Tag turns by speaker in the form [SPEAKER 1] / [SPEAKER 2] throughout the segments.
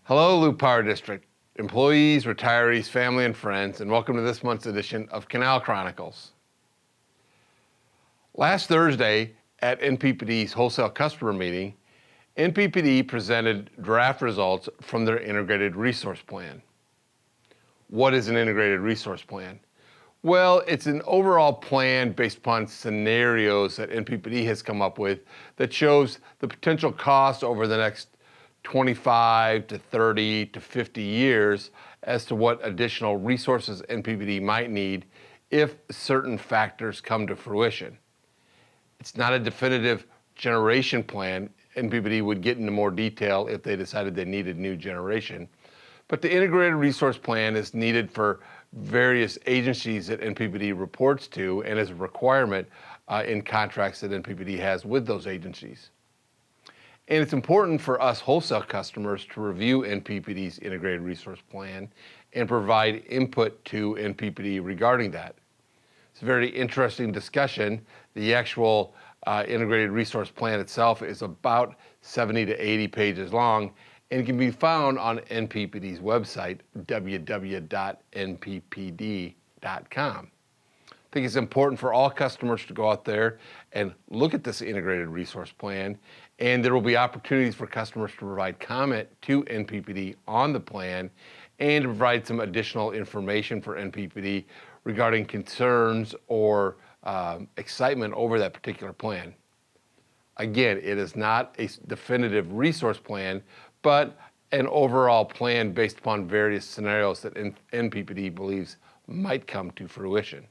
[SPEAKER 1] Hello, Loup Power District, employees, retirees, family, and friends, and welcome to this month's edition of Canal Chronicles. Last Thursday at NPPD's wholesale customer meeting, NPPD presented draft results from their integrated resource plan. What is an integrated resource plan? Well, it's an overall plan based upon scenarios that NPPD has come up with that shows the potential cost over the next 25 to 30 to 50 years as to what additional resources NPPD might need if certain factors come to fruition. It's not a definitive generation plan. NPPD would get into more detail if they decided they needed new generation. But the integrated resource plan is needed for various agencies that NPPD reports to and is a requirement in contracts that NPPD has with those agencies. And it's important for us wholesale customers to review NPPD's integrated resource plan and provide input to NPPD regarding that. It's a very interesting discussion. The actual integrated resource plan itself is about 70 to 80 pages long and can be found on NPPD's website, www.nppd.com. I think it's important for all customers to go out there and look at this integrated resource plan, and there will be opportunities for customers to provide comment to NPPD on the plan and to provide some additional information for NPPD regarding concerns or excitement over that particular plan. Again, it is not a definitive resource plan, but an overall plan based upon various scenarios that NPPD believes might come to fruition.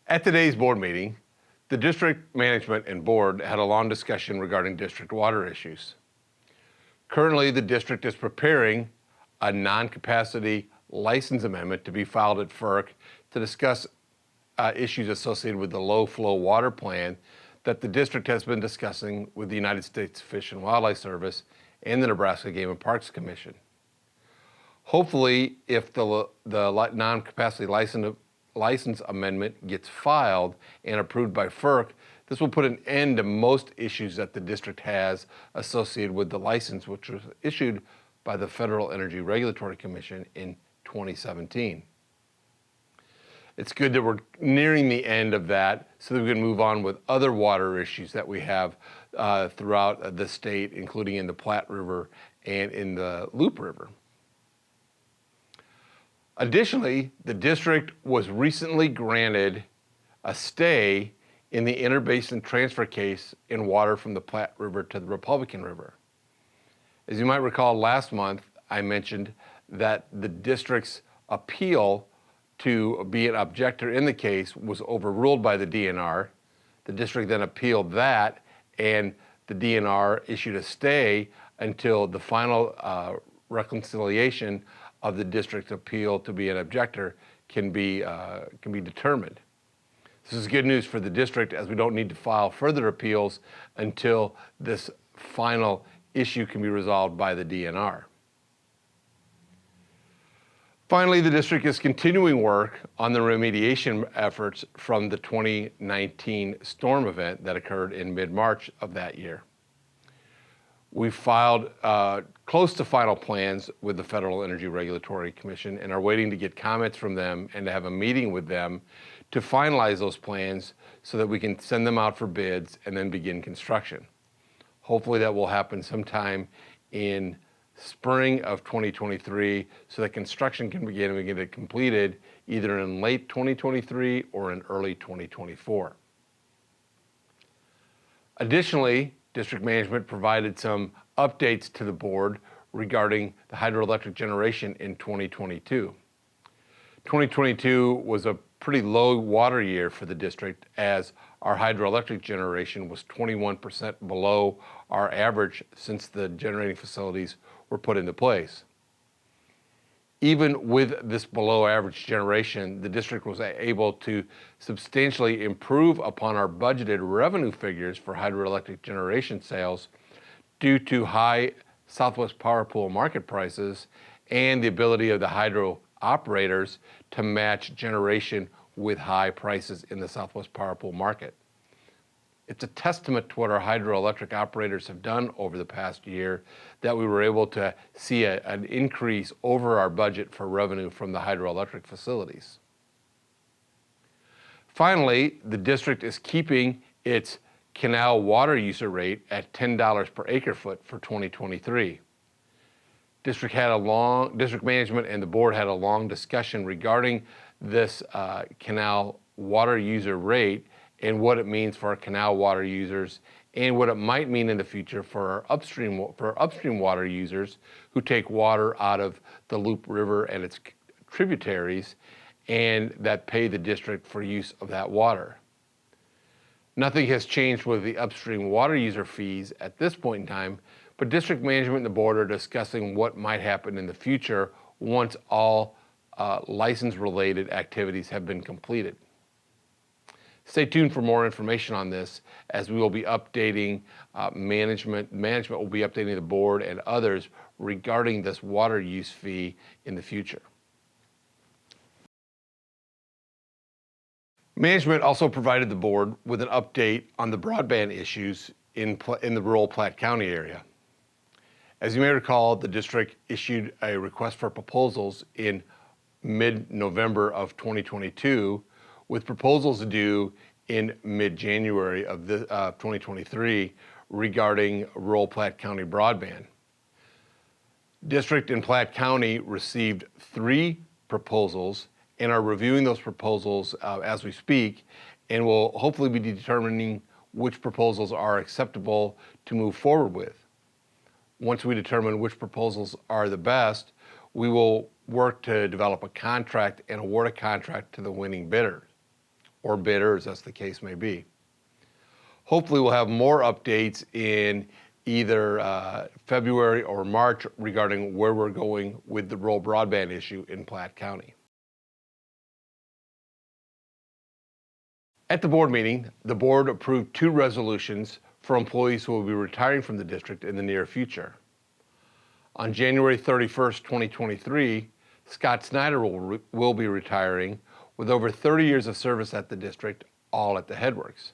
[SPEAKER 1] At today's board meeting, the district management and board had a long discussion regarding district water issues. Currently, the district is preparing a non-capacity license amendment to be filed at FERC to discuss issues associated with the low-flow water plan that the district has been discussing with the United States Fish and Wildlife Service and the Nebraska Game and Parks Commission. Hopefully, if the non-capacity license amendment gets filed and approved by FERC, this will put an end to most issues that the district has associated with the license, which was issued by the Federal Energy Regulatory Commission in 2017. It's good that we're nearing the end of that so that we can move on with other water issues that we have throughout the state, including in the Platte River and in the Loup River. Additionally, the district was recently granted a stay in the interbasin transfer case in water from the Platte River to the Republican River. As you might recall, last month I mentioned that the district's appeal to be an objector in the case was overruled by the DNR. The district then appealed that, and the DNR issued a stay until the final reconciliation of the district's appeal to be an objector can be determined. This is good news for the district, as we don't need to file further appeals until this final issue can be resolved by the DNR. Finally, the district is continuing work on the remediation efforts from the 2019 storm event that occurred in mid-March of that year. We filed close to final plans with the Federal Energy Regulatory Commission and are waiting to get comments from them and to have a meeting with them to finalize those plans so that we can send them out for bids and then begin construction. Hopefully that will happen sometime in spring of 2023 so that construction can begin and we get it completed either in late 2023 or in early 2024. Additionally, district management provided some updates to the board regarding the hydroelectric generation in 2022. 2022 was a pretty low water year for the district as our hydroelectric generation was 21% below our average since the generating facilities were put into place. Even with this below average generation, the district was able to substantially improve upon our budgeted revenue figures for hydroelectric generation sales due to high Southwest Power Pool market prices and the ability of the hydro operators to match generation with high prices in the Southwest Power Pool market. It's a testament to what our hydroelectric operators have done over the past year that we were able to see an increase over our budget for revenue from the hydroelectric facilities. Finally, the district is keeping its Canal water user rate at $10 per acre foot for 2023. District management and the board had a long discussion regarding this Canal water user rate and what it means for our Canal water users and what it might mean in the future for our upstream water users who take water out of the Loup River and its tributaries and that pay the district for use of that water. Nothing has changed with the upstream water user fees at this point in time, but district management and the board are discussing what might happen in the future once all license-related activities have been completed. Stay tuned for more information on this as we will be updating management. Management will be updating the board and others regarding this water use fee in the future. Management also provided the board with an update on the broadband issues in the rural Platte County area. As you may recall, the district issued a request for proposals in mid-November of 2022, with proposals due in mid-January of 2023 regarding rural Platte County broadband. District in Platte County received 3 proposals and are reviewing those proposals as we speak, and will hopefully be determining which proposals are acceptable to move forward with. Once we determine which proposals are the best, we will work to develop a contract and award a contract to the winning bidder, or bidders as the case may be. Hopefully we'll have more updates in either February or March regarding where we're going with the rural broadband issue in Platte County. At the board meeting, the board approved 2 resolutions for employees who will be retiring from the district in the near future. On January 31st, 2023, Scott Snyder will be retiring with over 30 years of service at the district, all at the Headworks.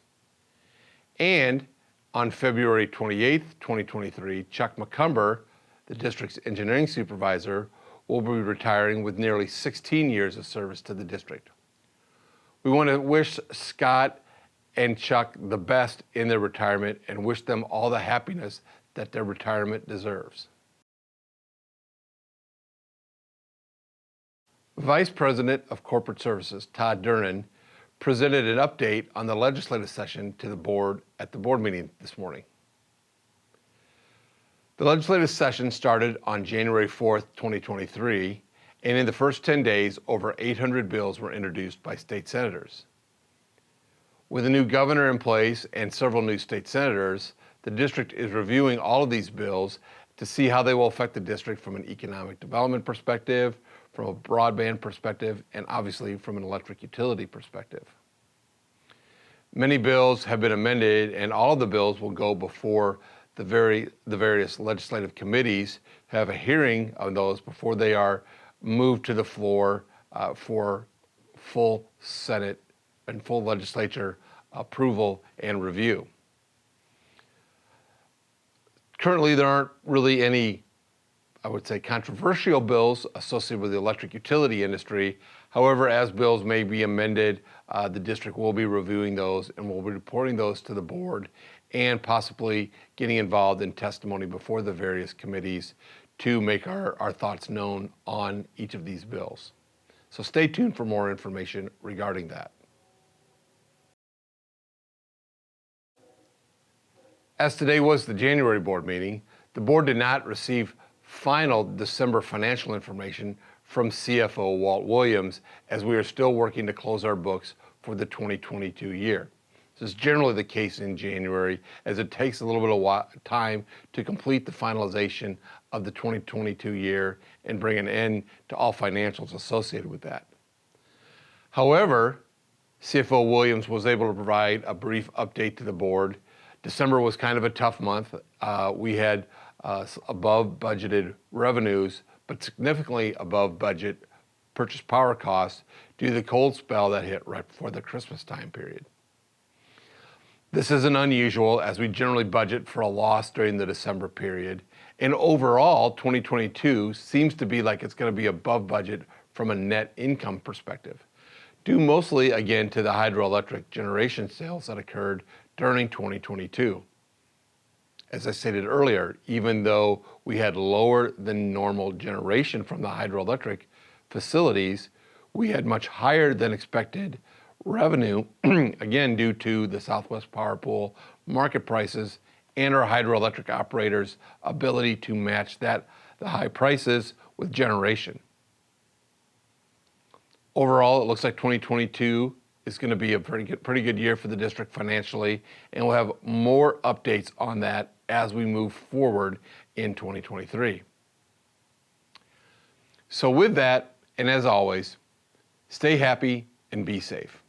[SPEAKER 1] And on February 28th, 2023, Chuck McCumber, the district's engineering supervisor, will be retiring with nearly 16 years of service to the district. We want to wish Scott and Chuck the best in their retirement and wish them all the happiness that their retirement deserves. Vice President of Corporate Services, Todd Durnan, presented an update on the legislative session to the board at the board meeting this morning. The legislative session started on January 4th, 2023, and in the first 10 days, over 800 bills were introduced by state senators. With a new governor in place and several new state senators, the district is reviewing all of these bills to see how they will affect the district from an economic development perspective, from a broadband perspective, and obviously from an electric utility perspective. Many bills have been amended, and all of the bills will go before the various legislative committees, have a hearing on those before they are moved to the floor for full Senate and full legislature approval and review. Currently, there aren't really any, I would say, controversial bills associated with the electric utility industry. However, as bills may be amended, the district will be reviewing those and will be reporting those to the board and possibly getting involved in testimony before the various committees to make our thoughts known on each of these bills. So stay tuned for more information regarding that. As today was the January board meeting, the board did not receive final December financial information from CFO Walt Williams, as we are still working to close our books for the 2022 year. This is generally the case in January, as it takes a little bit of time to complete the finalization of the 2022 year and bring an end to all financials associated with that. However, CFO Williams was able to provide a brief update to the board. December was kind of a tough month. We had above budgeted revenues, but significantly above budget purchase power costs due to the cold spell that hit right before the Christmas time period. This isn't unusual as we generally budget for a loss during the December period. And overall, 2022 seems to be like it's going to be above budget from a net income perspective, due mostly again to the hydroelectric generation sales that occurred during 2022. As I stated earlier, even though we had lower than normal generation from the hydroelectric facilities, we had much higher than expected revenue, again due to the Southwest Power Pool market prices and our hydroelectric operators' ability to match the high prices with generation. Overall, it looks like 2022 is going to be a pretty good year for the district financially, and we'll have more updates on that as we move forward in 2023. So with that, and as always, stay happy and be safe.